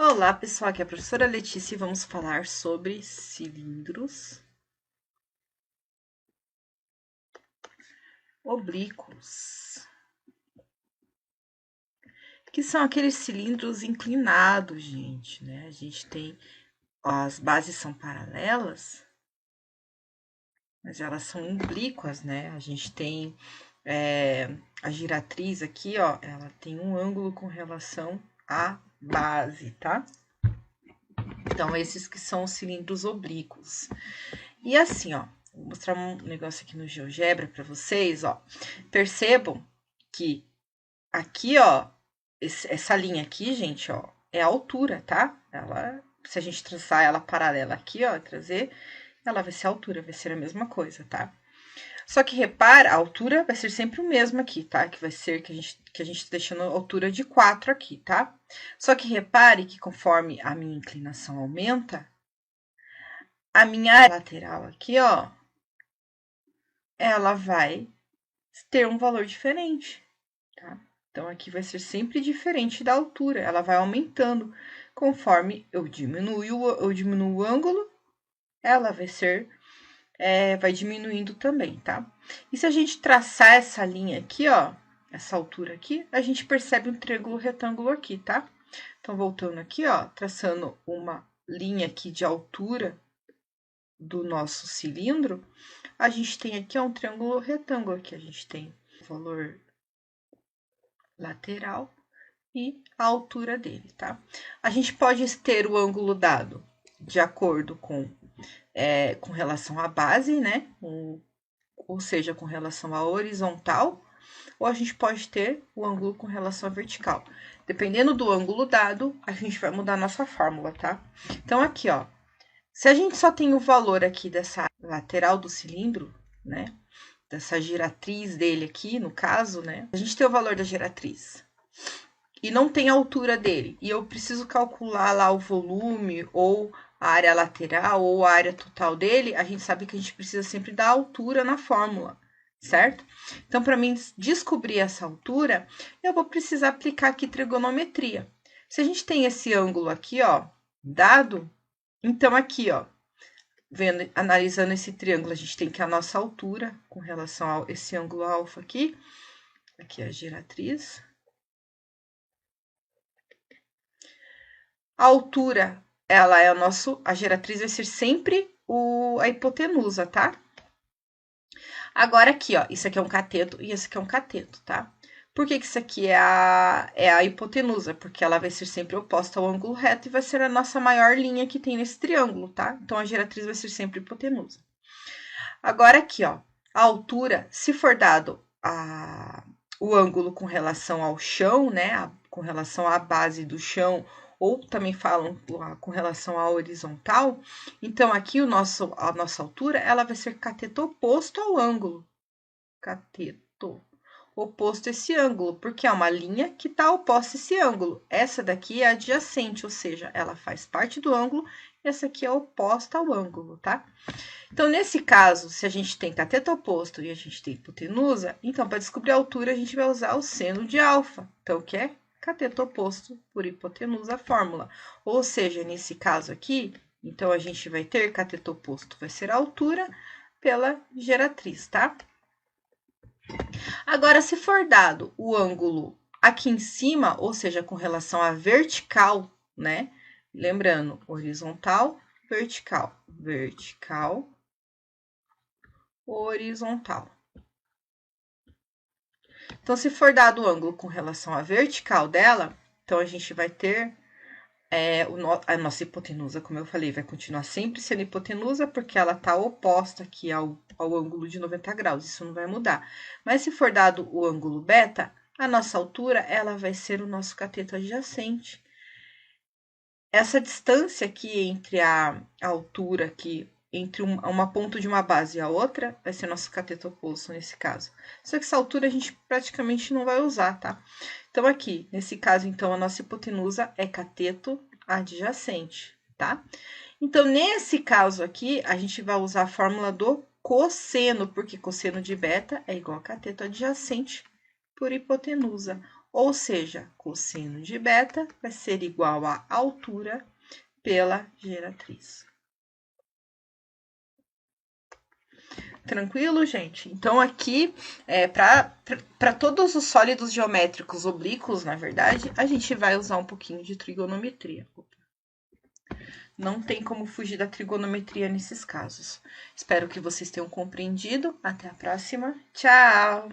Olá, pessoal, aqui é a professora Letícia e vamos falar sobre cilindros oblíquos, que são aqueles cilindros inclinados, gente, né? A gente tem, as bases são paralelas, mas elas são oblíquas, né? A gente tem a giratriz aqui, ó, ela tem um ângulo com relação à base, tá? Então, esses que são os cilindros oblíquos. E assim, ó, vou mostrar um negócio aqui no GeoGebra para vocês, ó. Percebam que aqui, ó, essa linha aqui, gente, ó, é a altura, tá? Ela, se a gente traçar ela paralela aqui, ó, trazer, ela vai ser a altura, vai ser a mesma coisa, tá? Só que repara, a altura vai ser sempre o mesmo aqui, tá? Que vai ser que a gente tá deixando a altura de 4 aqui, tá? Só que repare que conforme a minha inclinação aumenta, a minha área lateral aqui, ó, ela vai ter um valor diferente, tá? Então, aqui vai ser sempre diferente da altura, ela vai aumentando. Conforme eu diminuo o ângulo, ela vai ser, vai diminuindo também, tá? E se a gente traçar essa linha aqui, ó, essa altura aqui, a gente percebe um triângulo retângulo aqui, tá? Então, voltando aqui, ó, traçando uma linha aqui de altura do nosso cilindro, a gente tem aqui ó, um triângulo retângulo, aqui a gente tem o valor lateral e a altura dele, tá? A gente pode ter o ângulo dado de acordo com relação à base, né? Ou seja, com relação à horizontal, ou a gente pode ter o ângulo com relação à vertical. Dependendo do ângulo dado, a gente vai mudar a nossa fórmula, tá? Então, aqui, ó, se a gente só tem o valor aqui dessa lateral do cilindro, né? Dessa giratriz dele aqui, no caso, né? A gente tem o valor da giratriz e não tem a altura dele, e eu preciso calcular lá o volume ou a área lateral ou a área total dele, a gente sabe que a gente precisa sempre da altura na fórmula, certo? Então, para mim descobrir essa altura, eu vou precisar aplicar aqui trigonometria. Se a gente tem esse ângulo aqui, ó, dado, então aqui, ó, vendo, analisando esse triângulo, a gente tem que a nossa altura com relação a esse ângulo alfa aqui é a giratriz. A altura, ela é a geratriz vai ser sempre a hipotenusa, tá? Agora aqui, ó, isso aqui é um cateto e esse aqui é um cateto, tá? Por que isso aqui é a hipotenusa? Porque ela vai ser sempre oposta ao ângulo reto e vai ser a nossa maior linha que tem nesse triângulo, tá? Então, a geratriz vai ser sempre hipotenusa. Agora aqui, ó, a altura, se for dado o ângulo com relação ao chão, né, com relação à base do chão, ou também falam com relação à horizontal, então aqui a nossa altura, ela vai ser cateto oposto ao ângulo. Cateto oposto a esse ângulo, porque é uma linha que está oposta a esse ângulo. Essa daqui é adjacente, ou seja, ela faz parte do ângulo, e essa aqui é oposta ao ângulo, tá? Então, nesse caso, se a gente tem cateto oposto e a gente tem hipotenusa, então, para descobrir a altura, a gente vai usar o seno de alfa. Então, que é cateto oposto por hipotenusa a fórmula. Ou seja, nesse caso aqui, então, a gente vai ter cateto oposto, vai ser a altura pela geratriz, tá? Agora, se for dado o ângulo aqui em cima, ou seja, com relação à vertical, né? Lembrando, horizontal, vertical, vertical, horizontal. Então, se for dado o ângulo com relação à vertical dela, então a gente vai ter a nossa hipotenusa, como eu falei, vai continuar sempre sendo hipotenusa, porque ela está oposta aqui ao ângulo de 90 graus, isso não vai mudar. Mas se for dado o ângulo beta, a nossa altura, ela vai ser o nosso cateto adjacente. Essa distância aqui entre a altura aqui, entre uma ponta de uma base e a outra, vai ser nosso cateto oposto nesse caso. Só que essa altura a gente praticamente não vai usar, tá? Então, aqui, nesse caso, então, a nossa hipotenusa é cateto adjacente, tá? Então, nesse caso aqui, a gente vai usar a fórmula do cosseno, porque cosseno de beta é igual a cateto adjacente por hipotenusa. Ou seja, cosseno de beta vai ser igual à altura pela geratriz. Tranquilo, gente? Então, aqui, para todos os sólidos geométricos oblíquos, na verdade, a gente vai usar um pouquinho de trigonometria. Não tem como fugir da trigonometria nesses casos. Espero que vocês tenham compreendido. Até a próxima. Tchau!